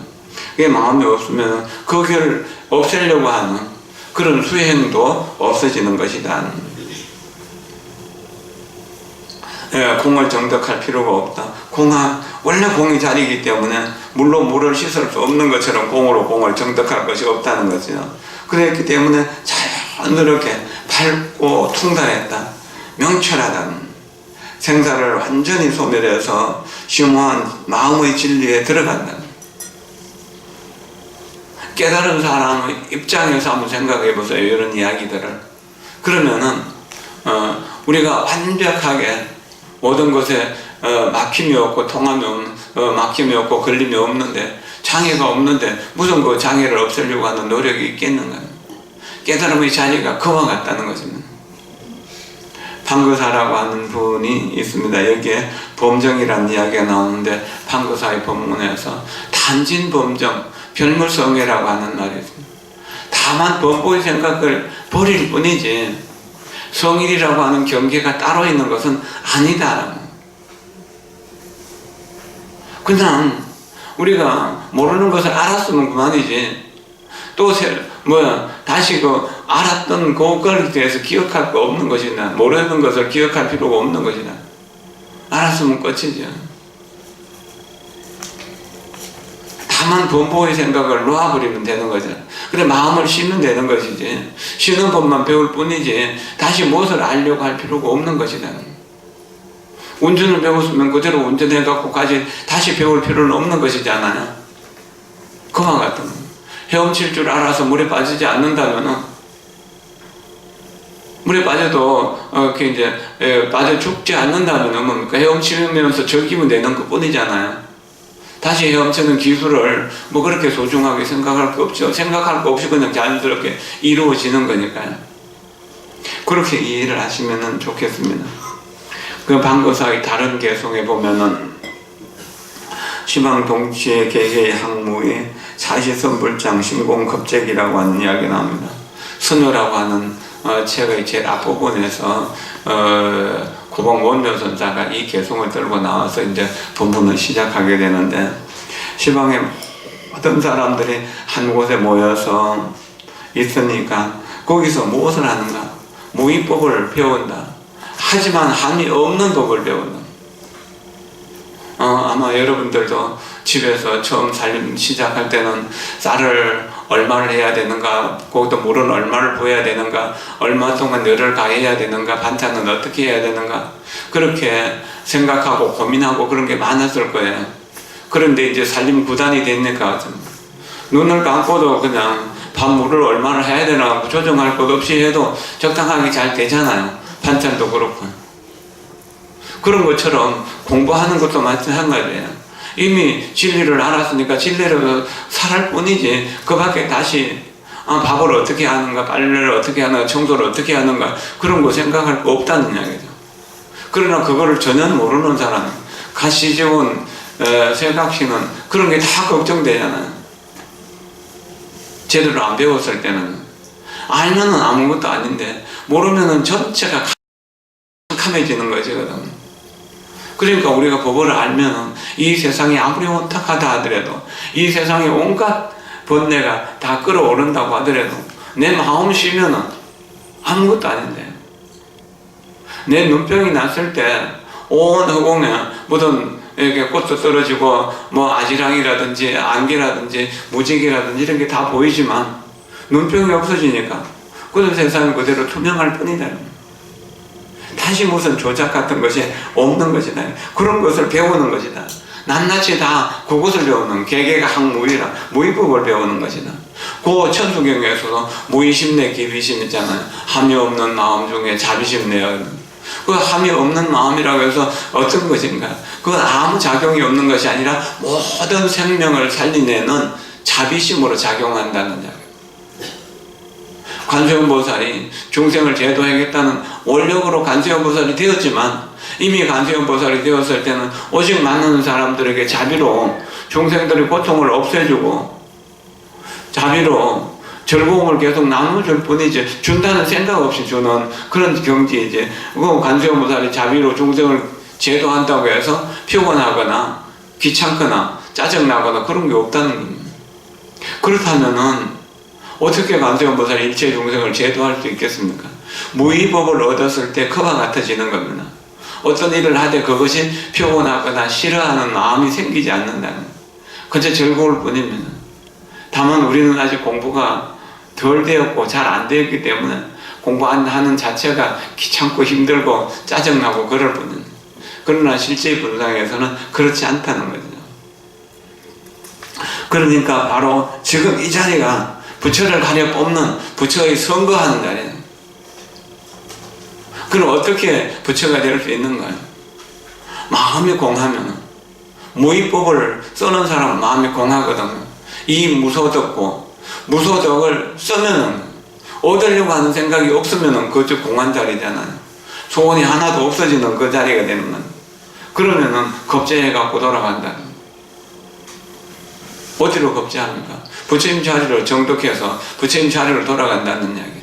그게 마음이 없으면 거기를 없애려고 하는 그런 수행도 없어지는 것이다. 예, 공을 정덕할 필요가 없다. 원래 공이 자리이기 때문에 물로 물을 씻을 수 없는 것처럼 공으로 공을 정덕할 것이 없다는 거죠. 그랬기 때문에 자연스럽게 밝고 통달했다. 명철하다는 생사를 완전히 소멸해서 심오한 마음의 진리에 들어간다. 깨달은 사람의 입장에서 한번 생각해 보세요. 이런 이야기들을. 그러면은 우리가 완벽하게 모든 것에 막힘이 없고 통함이 없는, 막힘이 없고 걸림이 없는데, 장애가 없는데 무슨 그 장애를 없애려고 하는 노력이 있겠는가. 깨달음의 자리가 그와 같다는 것입니다. 판거사라고 하는 분이 있습니다. 여기에 범정이라는 이야기가 나오는데, 판거사의 법문에서 단진범정, 별물성애라고 하는 말이 있습니다. 다만 범보의 생각을 버릴 뿐이지 성일이라고 하는 경계가 따로 있는 것은 아니다. 그냥 우리가 모르는 것을 알았으면 그만이지, 또 다시 알았던 그거에 대해서 기억할 거 없는 것이다. 모르는 것을 기억할 필요가 없는 것이다. 알았으면 끝이죠. 다만 범보의 생각을 놓아버리면 되는 거죠. 그래, 마음을 쉬면 되는 것이지, 쉬는 법만 배울 뿐이지 다시 무엇을 알려고 할 필요가 없는 것이다. 운전을 배웠으면 그대로 운전해갖고 다시 배울 필요는 없는 것이잖아요. 그와 같은 거예요. 헤엄칠 줄 알아서 물에 빠지지 않는다면은, 물에 빠져도 빠져 죽지 않는다면은 뭡니까? 헤엄치면서 즐기면 되는 것 뿐이잖아요. 다시 헤엄치는 기술을 그렇게 소중하게 생각할 거 없죠. 생각할 거 없이 그냥 자연스럽게 이루어지는 거니까요. 그렇게 이해를 하시면 좋겠습니다. 그 판거사의 다른 개성에 보면은 시방동치의 개개의 항무의 사시선불장 신공급잭이라고 하는 이야기가 나옵니다. 선효라고 하는 책의 제일 앞부분에서 고봉원묘선사가 이 개성을 들고 나와서 이제 본문을 시작하게 되는데, 시방에 모든 사람들이 한 곳에 모여서 있으니까 거기서 무엇을 하는가? 무의법을 배운다. 하지만 함이 없는 법을 배운다. 아마 여러분들도 집에서 처음 살림 시작할 때는 쌀을 얼마를 해야 되는가, 그것도 물은 얼마를 부어야 되는가, 얼마 동안 열을 가해야 되는가, 반찬은 어떻게 해야 되는가, 그렇게 생각하고 고민하고 그런 게 많았을 거예요. 그런데 이제 살림 9단이 되니까 눈을 감고도 그냥 밥물을 얼마를 해야 되나 조정할 것 없이 해도 적당하게 잘 되잖아요. 반찬도 그렇고. 그런 것처럼 공부하는 것도 마찬가지예요. 이미 진리를 알았으니까 진리를 살할 뿐이지, 그 밖에 다시 밥을 어떻게 하는가, 빨래를 어떻게 하는가, 청소를 어떻게 하는가, 그런 거 생각할 거 없다는 이야기죠. 그러나 그거를 전혀 모르는 사람, 가시지원 세각시는 그런 게 다 걱정되잖아요. 제대로 안 배웠을 때는. 알면은 아무것도 아닌데 모르면은 전체가 캄캄해지는 거죠. 그러니까 우리가 법을 알면은 이 세상이 아무리 혼탁하다 하더라도, 이 세상에 온갖 번뇌가 다 끌어오른다고 하더라도 내 마음 쉬면은 아무것도 아닌데, 내 눈병이 났을 때 온 허공에 무슨 이렇게 꽃도 떨어지고 아지랑이라든지 안개라든지 무지개라든지 이런 게 다 보이지만 눈병이 없어지니까 그런 세상은 그대로 투명할 뿐이다. 다시 무슨 조작 같은 것이 없는 것이다. 그런 것을 배우는 것이다. 낱낱이 다 그것을 배우는, 개개가 항무의라, 무의법을 배우는 것이다. 그 천수경에서도 무의심내 기비심 있잖아요. 함이 없는 마음 중에 자비심 내어. 그 함이 없는 마음이라고 해서 어떤 것인가? 그건 아무 작용이 없는 것이 아니라 모든 생명을 살리내는 자비심으로 작용한다는 이야기. 관세음보살이 중생을 제도하겠다는 원력으로 관세음보살이 되었지만, 이미 관세음보살이 되었을 때는 오직 만나는 사람들에게 자비로 중생들의 고통을 없애주고 자비로 즐거움을 계속 나눠줄 뿐이지 준다는 생각 없이 주는 그런 경지이지. 관세음보살이 자비로 중생을 제도한다고 해서 피곤하거나 귀찮거나 짜증나거나 그런 게 없다는 겁니다. 그렇다면은 어떻게 관세음보살이 일체 중생을 제도할 수 있겠습니까? 무의법을 얻었을 때 그와 같아지는 겁니다. 어떤 일을 하되 그것이 피곤하거나 싫어하는 마음이 생기지 않는다는 거예요. 그저 즐거울 뿐입니다. 다만 우리는 아직 공부가 덜 되었고 잘 안 되었기 때문에 공부하는 자체가 귀찮고 힘들고 짜증나고 그럴 뿐입니다. 그러나 실제 분상에서는 그렇지 않다는 거죠. 그러니까 바로 지금 이 자리가 부처를 가려 뽑는 부처의 선거하는 자리예요. 그럼 어떻게 부처가 될 수 있는가요? 마음이 공하면, 무의법을 쓰는 사람은 마음이 공하거든요. 이 무소덕고 무소덕을 쓰면은 얻으려고 하는 생각이 없으면은 그저 공한 자리잖아요. 소원이 하나도 없어지는 그 자리가 되는 거예요. 그러면은 겁제해갖고 돌아간다. 어디로 겁제합니까? 부처님 자리로 정독해서 부처님 자리로 돌아간다는 이야기.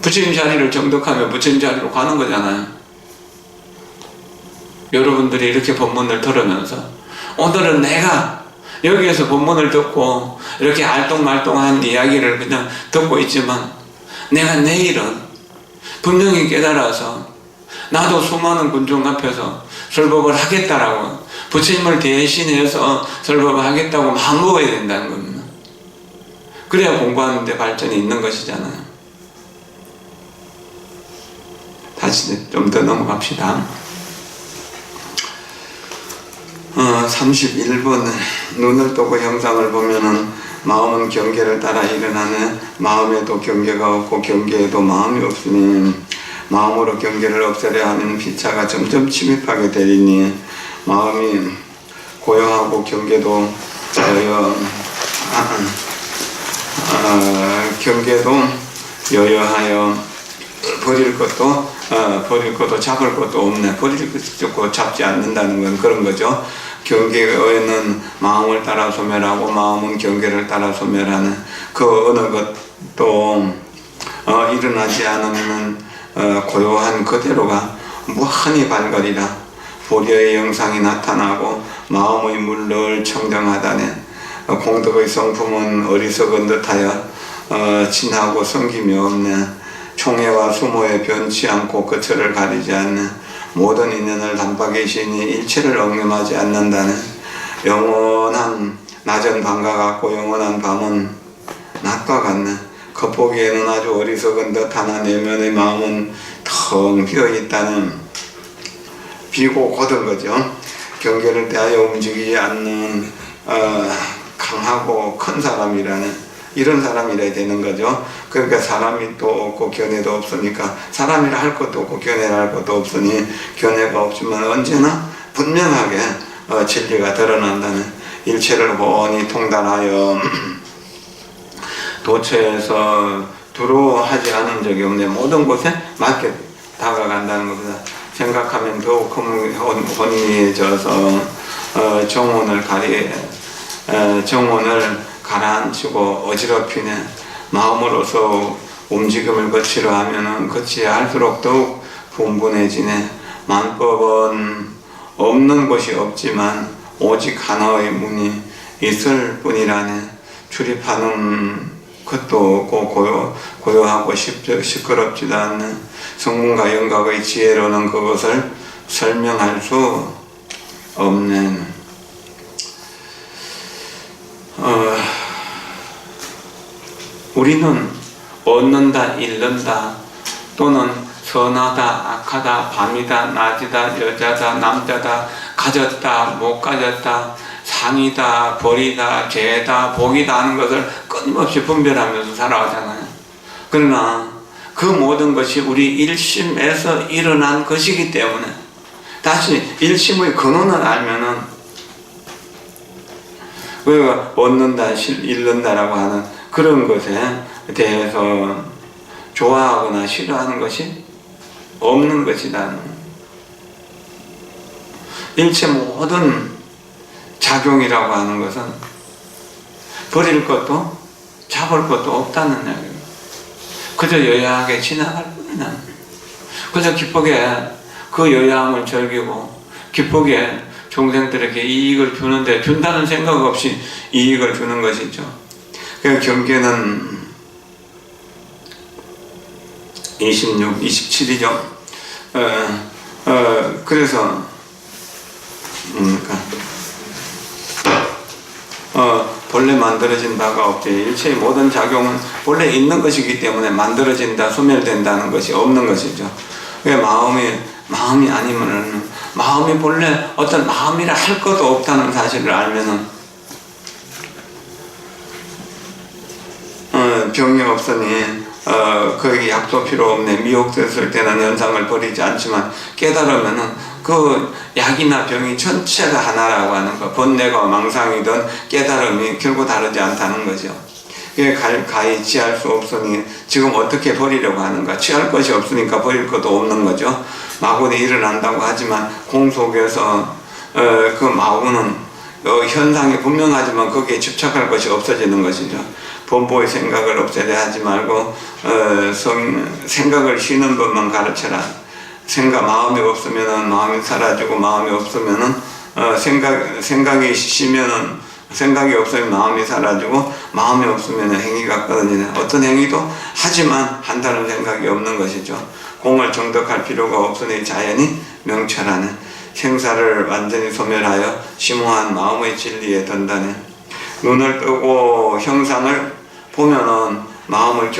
부처님 자리를 정독하면 부처님 자리로 가는 거잖아요. 여러분들이 이렇게 법문을 들으면서 오늘은 내가 여기에서 법문을 듣고 이렇게 알똥말똥한 이야기를 그냥 듣고 있지만 내가 내일은 분명히 깨달아서 나도 수많은 군중 앞에서 설법을 하겠다라고 부처님을 대신해서 설법을 하겠다고 마음먹어야 된다는 겁니다. 그래야 공부하는 데 발전이 있는 것이잖아요. 다시 좀 더 넘어갑시다. 31번 눈을 뜨고 형상을 보면은 마음은 경계를 따라 일어나네. 마음에도 경계가 없고 경계에도 마음이 없으니 마음으로 경계를 없애려 하면 피차가 점점 침입하게 되리니 마음이 고요하고 경계도 경계도 여여하여 버릴 것도 잡을 것도 없네. 버릴 것도 잡지 않는다는 건 그런 거죠. 경계에는 마음을 따라 소멸하고 마음은 경계를 따라 소멸하는 그 어느 것도 일어나지 않으면 고요한 그대로가 무한히 발걸이라 보려의 영상이 나타나고 마음의 물늘 청정하다네. 공덕의 성품은 어리석은 듯하여 진하고 성김이 없네. 총애와 수모에 변치 않고 거처를 가리지 않는 모든 인연을 담박이시니 일체를 엉념하지 않는다네. 영원한 낮은 밤과 같고 영원한 밤은 낮과 같네. 겉보기에는 아주 어리석은 듯하나 내면의 마음은 텅 비어있다는 비고 곧은 거죠. 경계를 대하여 움직이지 않는 강하고 큰 사람이라는 이런 사람이라 되는 거죠. 그러니까 사람이 또 없고 견해도 없으니까 사람이라 할 것도 없고 견해라 할 것도 없으니 견해가 없지만 언제나 분명하게 진리가 드러난다는 일체를 훤히 통달하여 도처에서 두려워하지 않은 적이 없네. 모든 곳에 맞게 다가간다는 것보다 생각하면 더욱 혼미해져서 정원을 가라앉히고 어지럽히네. 마음으로서 움직임을 거치려 하면은 거치할수록 더욱 분분해지네. 만법은 없는 곳이 없지만 오직 하나의 문이 있을 뿐이라네. 출입하는 것도 없고 고요하고 시끄럽지도 않는 성문과 영각의 지혜로는 그것을 설명할 수 없네. 우리는 얻는다, 잃는다, 또는 선하다, 악하다, 밤이다, 낮이다, 여자다, 남자다, 가졌다, 못 가졌다, 상이다, 벌이다, 죄다, 복이다 하는 것을 끊임없이 분별하면서 살아가잖아요. 그러나 그 모든 것이 우리 일심에서 일어난 것이기 때문에 다시 일심의 근원을 알면은 우리가 얻는다, 잃는다라고 하는 그런 것에 대해서 좋아하거나 싫어하는 것이 없는 것이다. 일체 모든 작용이라고 하는 것은 버릴 것도 잡을 것도 없다는 이야기예요. 그저 여야하게 지나갈 뿐이다. 그저 기쁘게 그 여야함을 즐기고 기쁘게 종생들에게 이익을 주는데 준다는 생각 없이 이익을 주는 것이죠. 그 경계는 26, 27이죠. 그래서 본래 만들어진 바가 없지. 일체의 모든 작용은 본래 있는 것이기 때문에 만들어진다, 소멸된다는 것이 없는 것이죠. 마음이 아니면은, 마음이 본래 어떤 마음이라 할 것도 없다는 사실을 알면은, 병이 없으니, 거기 약도 필요 없네. 미혹됐을 때는 연상을 버리지 않지만, 깨달으면은, 그 약이나 병이 전체가 하나라고 하는 거. 번뇌가 망상이든 깨달음이 결코 다르지 않다는 거죠. 그게 가히 취할 수 없으니 지금 어떻게 버리려고 하는가. 취할 것이 없으니까 버릴 것도 없는 거죠. 마구니 일어난다고 하지만 공 속에서 그 마구는 현상이 분명하지만 거기에 집착할 것이 없어지는 것이죠. 본보의 생각을 없애려 하지 말고 생각을 쉬는 법만 가르쳐라. 마음이 없으면은 마음이 사라지고, 마음이 없으면은 생각이 쉬면은 생각이 없으면 마음이 사라지고, 마음이 없으면 행위가 끊어지네. 어떤 행위도 하지만 한다는 생각이 없는 것이죠. 공을 정독할 필요가 없으니 자연히 명철하네. 생사를 완전히 소멸하여 심오한 마음의 진리에 든다네. 눈을 뜨고 형상을 보면은 마음은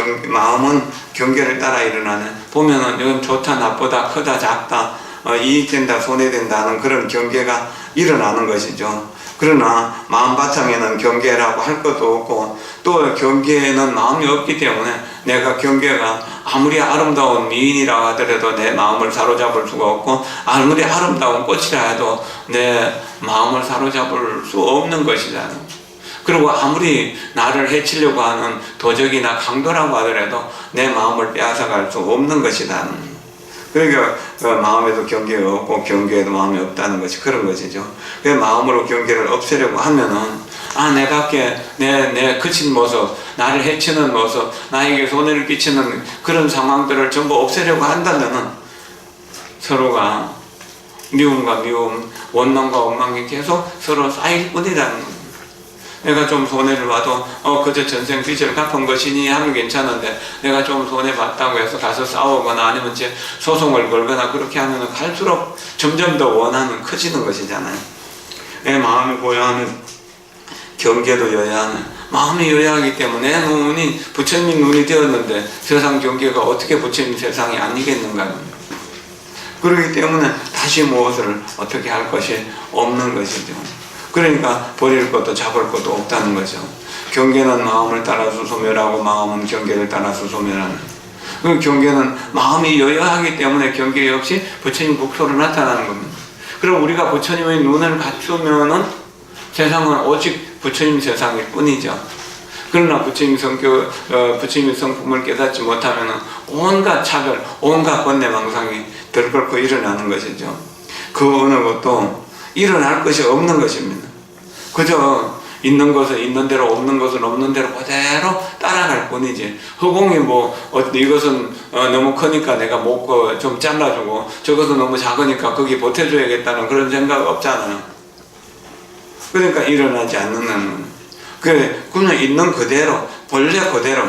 경계를 따라 일어나네. 보면은 이건 좋다, 나쁘다, 크다, 작다, 이익된다, 손해된다는 그런 경계가 일어나는 것이죠. 그러나 마음 바탕에는 경계라고 할 것도 없고, 또 경계에는 마음이 없기 때문에 내가 경계가 아무리 아름다운 미인이라 하더라도 내 마음을 사로잡을 수가 없고, 아무리 아름다운 꽃이라 해도 내 마음을 사로잡을 수 없는 것이잖아요. 그리고 아무리 나를 해치려고 하는 도적이나 강도라고 하더라도 내 마음을 빼앗아갈 수 없는 것이다. 그러니까 마음에도 경계가 없고 경계에도 마음이 없다는 것이 그런 것이죠. 그 마음으로 경계를 없애려고 하면은 내 그친 모습, 나를 해치는 모습, 나에게 손해를 끼치는 그런 상황들을 전부 없애려고 한다면은 서로가 미움과 미움, 원망과 원망이 계속 서로 쌓일 뿐이라는 거예요. 내가 좀 손해를 봐도 그저 전생 빚을 갚은 것이니 하면 괜찮은데, 내가 좀 손해봤다고 해서 가서 싸우거나 아니면 제 소송을 걸거나 그렇게 하면 갈수록 점점 더 원한은 커지는 것이잖아요. 내 마음이 고요하면 경계도 여야하네. 마음이 여야하기 때문에 내 눈이 부처님 눈이 되었는데 세상 경계가 어떻게 부처님 세상이 아니겠는가. 그렇기 때문에 다시 무엇을 어떻게 할 것이 없는 것이죠. 그러니까 버릴 것도 잡을 것도 없다는 거죠. 경계는 마음을 따라서 소멸하고, 마음은 경계를 따라서 소멸하는. 그 경계는 마음이 여여하기 때문에 경계 없이 부처님 국토로 나타나는 겁니다. 그럼 우리가 부처님의 눈을 갖추면은 세상은 오직 부처님 세상일 뿐이죠. 그러나 부처님의 성품을 깨닫지 못하면은 온갖 차별, 온갖 번뇌망상이 들끓고 일어나는 것이죠. 그 어느 것도 일어날 것이 없는 것입니다. 그저 있는 것은 있는 대로, 없는 것은 없는 대로 그대로 따라갈 뿐이지. 허공이 이것은 너무 크니까 내가 못 좀 잘라주고, 저것은 너무 작으니까 거기 보태줘야겠다는 그런 생각 없잖아요. 그러니까 일어나지 않는, 그냥 있는 그대로, 본래 그대로,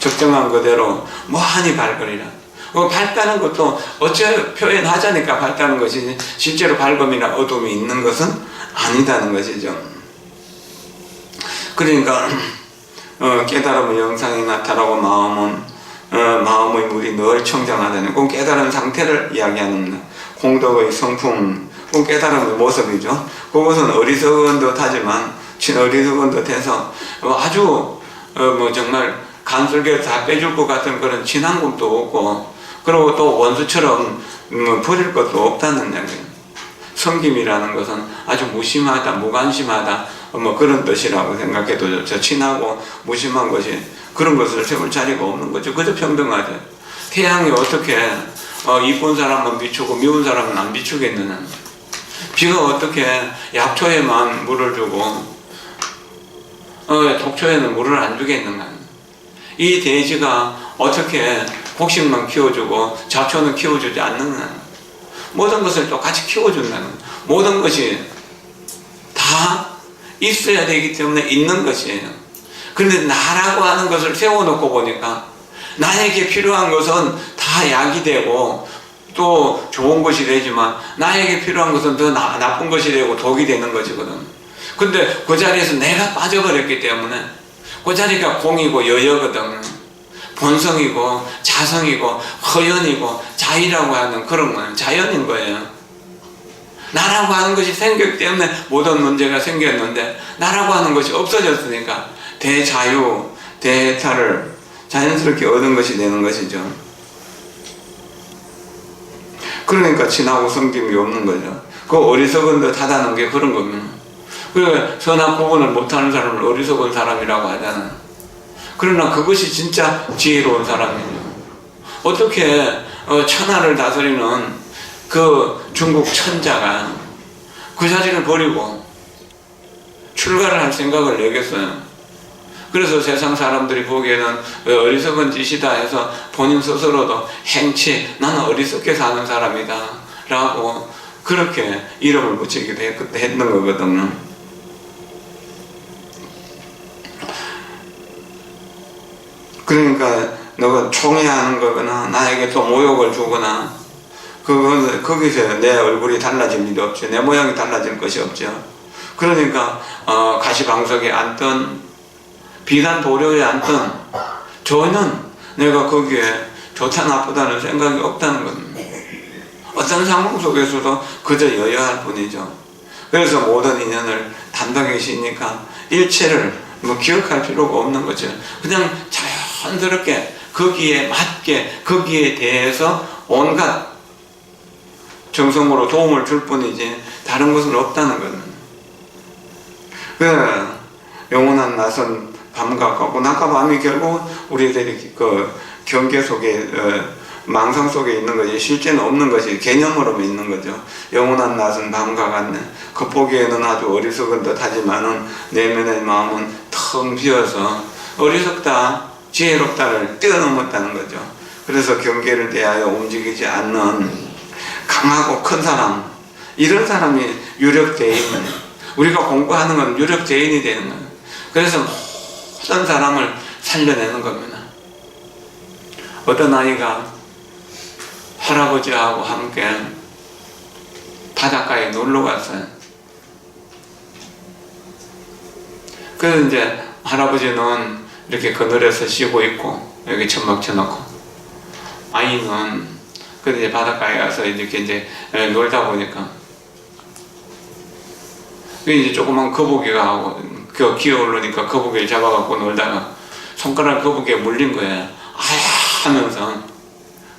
적정한 그대로 무한히 밝으리라. 밝다는 것도 어째 표현하자니까 밝다는 것이지, 실제로 밝음이나 어둠이 있는 것은 아니다는 것이죠. 그러니까 깨달음의 영상이 나타나고 마음의 물이 늘 청정하다는 그 깨달은 상태를 이야기하는 공덕의 성품, 그 깨달음의 모습이죠. 그것은 어리석은 듯하지만 어리석은 듯해서 아주 정말 간슬게 다 빼줄 것 같은 그런 진한금도 없고, 그리고 또 원수처럼 버릴 것도 없다는 얘기예요. 섬김이라는 것은 아주 무심하다, 무관심하다, 그런 뜻이라고 생각해도 저 친하고 무심한 것이, 그런 것을 세울 자리가 없는 거죠. 그저 평등하죠. 태양이 어떻게 이쁜 사람은 비추고 미운 사람은 안 비추겠느냐. 비가 어떻게 약초에만 물을 주고 독초에는 물을 안 주겠는가? 이 돼지가 어떻게 곡식만 키워주고 잡초는 키워주지 않는가? 모든 것을 똑같이 키워준다는, 모든 것이 다 있어야 되기 때문에 있는 것이에요. 그런데 나라고 하는 것을 세워놓고 보니까 나에게 필요한 것은 다 약이 되고 또 좋은 것이 되지만 나에게 필요한 것은 더 나쁜 것이 되고 독이 되는 것이거든. 근데 그 자리에서 내가 빠져버렸기 때문에 그 자리가 공이고 여여거든. 본성이고 자성이고 허연이고 자의라고 하는 그런 거는 자연인 거예요. 나라고 하는 것이 생겼기 때문에 모든 문제가 생겼는데 나라고 하는 것이 없어졌으니까 대자유, 대해탈을 자연스럽게 얻은 것이 되는 것이죠. 그러니까 진하고 성김이 없는 거죠. 그 어리석은 듯 하다는 게 그런 겁니다. 그 선악 구분을 못하는 사람을 어리석은 사람이라고 하잖아요. 그러나 그것이 진짜 지혜로운 사람이죠. 어떻게 천하를 다스리는 그 중국 천자가 그 자리를 버리고 출가를 할 생각을 내겠어요. 그래서 세상 사람들이 보기에는 어리석은 짓이다 해서 본인 스스로도 행치, 나는 어리석게 사는 사람이다 라고 그렇게 이름을 붙이기도 했던 거거든요. 그러니까 너가 총애하는 거거나 나에게 또 모욕을 주거나 그건 거기서 내 얼굴이 달라질 일이 없죠. 내 모양이 달라질 것이 없죠. 그러니까 가시방석에 앉든 비단 도료에 앉든 전혀 내가 거기에 좋다 나쁘다는 생각이 없다는 겁니다. 어떤 상황 속에서도 그저 여여할 뿐이죠. 그래서 모든 인연을 담당하시니까 일체를 기억할 필요가 없는 거죠. 그냥 자연스럽게 거기에 맞게 거기에 대해서 온갖 정성으로 도움을 줄 뿐이지 다른 것은 없다는 거는. 영원한 낮은 밤과 같고 낮과 밤이 결국 우리들이 그 경계 속에 망상 속에 있는 것이 실제는 없는 것이 개념으로 있는 거죠. 영원한 낮은 밤과 같네. 겉보기에는 아주 어리석은 듯 하지만은 내면의 마음은 텅 비어서 어리석다 지혜롭다를 뛰어넘었다는 거죠. 그래서 경계를 대하여 움직이지 않는 강하고 큰 사람, 이런 사람이 유력대인, 우리가 공부하는 건 유력대인이 되는 거예요. 그래서 모든 사람을 살려내는 겁니다. 어떤 아이가 할아버지하고 함께 바닷가에 놀러 갔어요. 그래서 이제 할아버지는 이렇게 그늘에서 쉬고 있고 여기 천막 쳐놓고 아이는 그래서 이제 바닷가에 가서 이렇게 이제 놀다 보니까 이제 조그만 거북이가 하고 기어오르니까 거북이를 잡아갖고 놀다가 손가락 거북이에 물린 거예요. 아야 하면서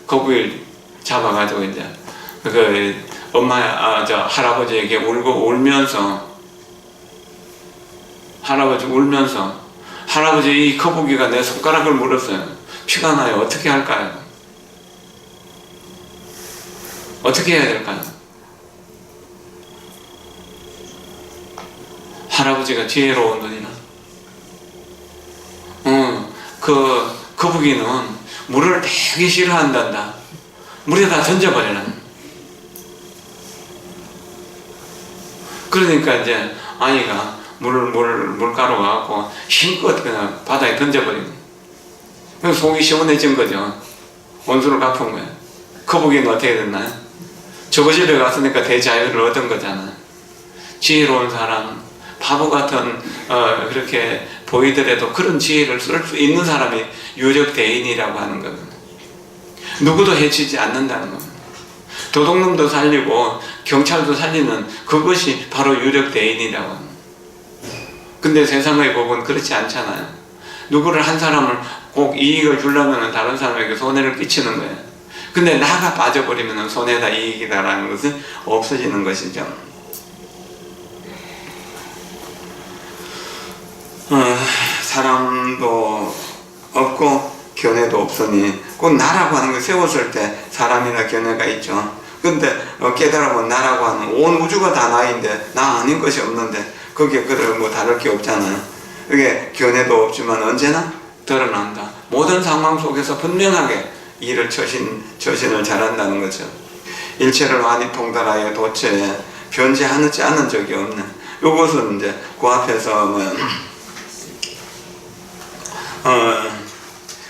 거북이를 잡아가지고 이제 그 할아버지에게 울면서 할아버지 이 거북이가 내 손가락을 물었어요. 피가 나요. 어떻게 할까요? 어떻게 해야 될까요? 할아버지가 지혜로운 분이나 그 거북이는 물을 되게 싫어한단다. 물에다 던져버리는. 그러니까 이제 아이가 물가루 갖고 힘껏 그냥 바다에 던져버리는. 그래서 속이 시원해진 거죠. 원수를 갚은 거예요. 거북이는 어떻게 됐나요? 저거 집에 갔으니까 대자유를 얻은 거잖아요. 지혜로운 사람, 바보 같은 그렇게 보이더라도 그런 지혜를 쓸 수 있는 사람이 유력대인이라고 하는 거거든요. 누구도 해치지 않는다는 겁니다. 도둑놈도 살리고 경찰도 살리는 그것이 바로 유력대인이라고 합니다. 근데 세상의 법은 그렇지 않잖아요. 누구를 한 사람을 꼭 이익을 주려면 다른 사람에게 손해를 끼치는 거예요. 근데 나가 빠져버리면 손해다 이익이다라는 것은 없어지는 것이죠. 사람도 없고 견해도 없으니 꼭 나라고 하는 걸 세웠을 때 사람이나 견해가 있죠. 근데 깨달아보면 나라고 하는 온 우주가 다 나인데 나 아닌 것이 없는데 거기에 그를 뭐 다를 게 없잖아요. 그게 견해도 없지만 언제나 드러난다. 모든 상황 속에서 분명하게 일을 처신을 잘한다는 거죠. 일체를 완히 통달하여 도처에 변제하지 않은 적이 없는, 이것은 이제 그 앞에서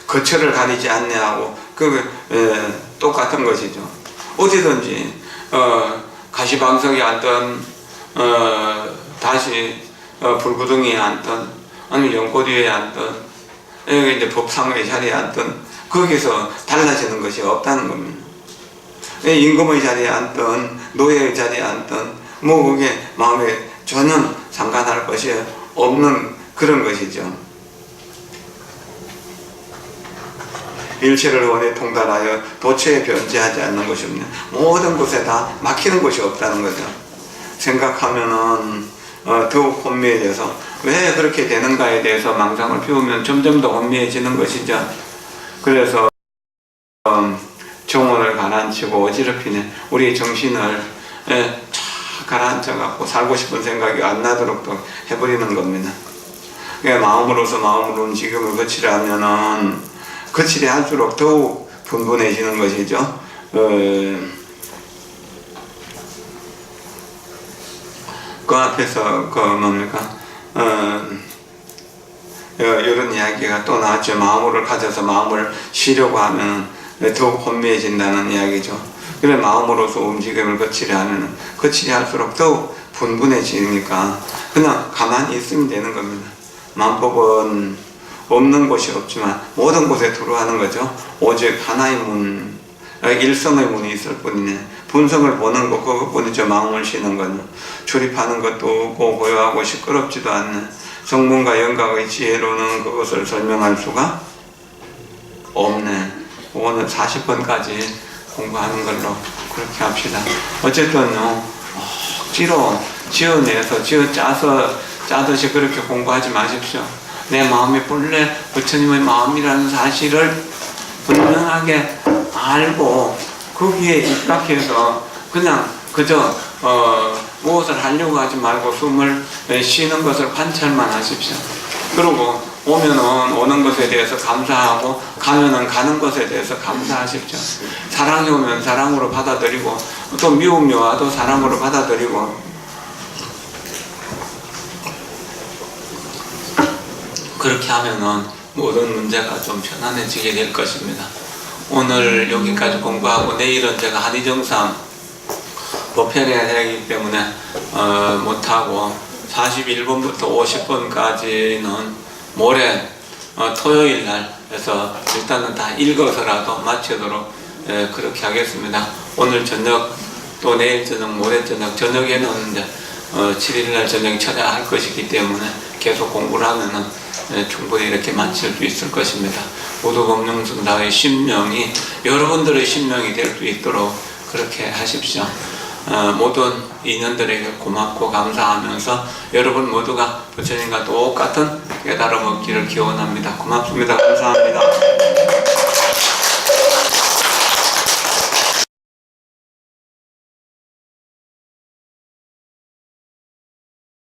거처를 가리지 않냐고 똑같은 것이죠. 어디든지 가시방석에 앉든 다시 불구덩이에 앉든 아니면 연꽃 위에 앉든 이제 법상의 자리에 앉든 거기서 달라지는 것이 없다는 겁니다. 임금의 자리에 앉든 노예의 자리에 앉든 그게 마음에 전혀 상관할 것이 없는 그런 것이죠. 일체를 원에 통달하여 도처에 변제하지 않는 것이 없냐. 모든 곳에 다 막히는 곳이 없다는 거죠. 생각하면은 더욱 혼미해져서 왜 그렇게 되는가에 대해서 망상을 피우면 점점 더 혼미해지는 것이죠. 그래서 정원을 가라앉히고 어지럽히는 우리의 정신을 쫙 가라앉혀갖고 살고 싶은 생각이 안 나도록 또 해버리는 겁니다. 마음으로서 마음으로 움직임을 거치려 하면은 거치려 할수록 더욱 분분해지는 것이죠. 그 앞에서 이런 이야기가 또 나왔죠. 마음을 가져서 마음을 쉬려고 하면 더욱 혼미해진다는 이야기죠. 그래 마음으로서 움직임을 거치려 하면 거치려 할수록 더욱 분분해지니까 그냥 가만히 있으면 되는 겁니다. 만법은 없는 곳이 없지만 모든 곳에 들어가는 거죠. 오직 하나의 문, 일성의 문이 있을 뿐이네. 분성을 보는 것 그것뿐이죠. 마음을 쉬는 건 출입하는 것도 없고 고요하고 시끄럽지도 않는 성문과 영각의 지혜로는 그것을 설명할 수가 없네. 오늘 40번까지 공부하는 걸로 그렇게 합시다. 어쨌든요, 억지로 지어내서 짜듯이 그렇게 공부하지 마십시오. 내 마음이 본래 부처님의 마음이라는 사실을 분명하게 알고 거기에 입각해서 그냥 그저 무엇을 하려고 하지 말고 숨을 쉬는 것을 관찰만 하십시오. 그리고 오면은 오는 것에 대해서 감사하고 가면은 가는 것에 대해서 감사하십시오. 사랑이 오면 사랑으로 받아들이고 또 미움이 와도 사랑으로 받아들이고 그렇게 하면은 모든 문제가 좀 편안해지게 될 것입니다. 오늘 여기까지 공부하고 내일은 제가 한의정삼 법회를 해야 하기 때문에 못하고 41번부터 50번까지는 모레 토요일 날 해서 일단은 다 읽어서라도 마치도록 그렇게 하겠습니다. 오늘 저녁 또 내일 저녁 모레 저녁에는 이제 7일 날 저녁 쳐야 할 것이기 때문에 계속 공부를 하면은 충분히 이렇게 마칠 수 있을 것입니다. 모두검능승다의 신명이 여러분들의 신명이 될 수 있도록 그렇게 하십시오. 모든 인연들에게 고맙고 감사하면서 여러분 모두가 부처님과 똑같은 깨달음 얻기를 기원합니다. 고맙습니다. 감사합니다.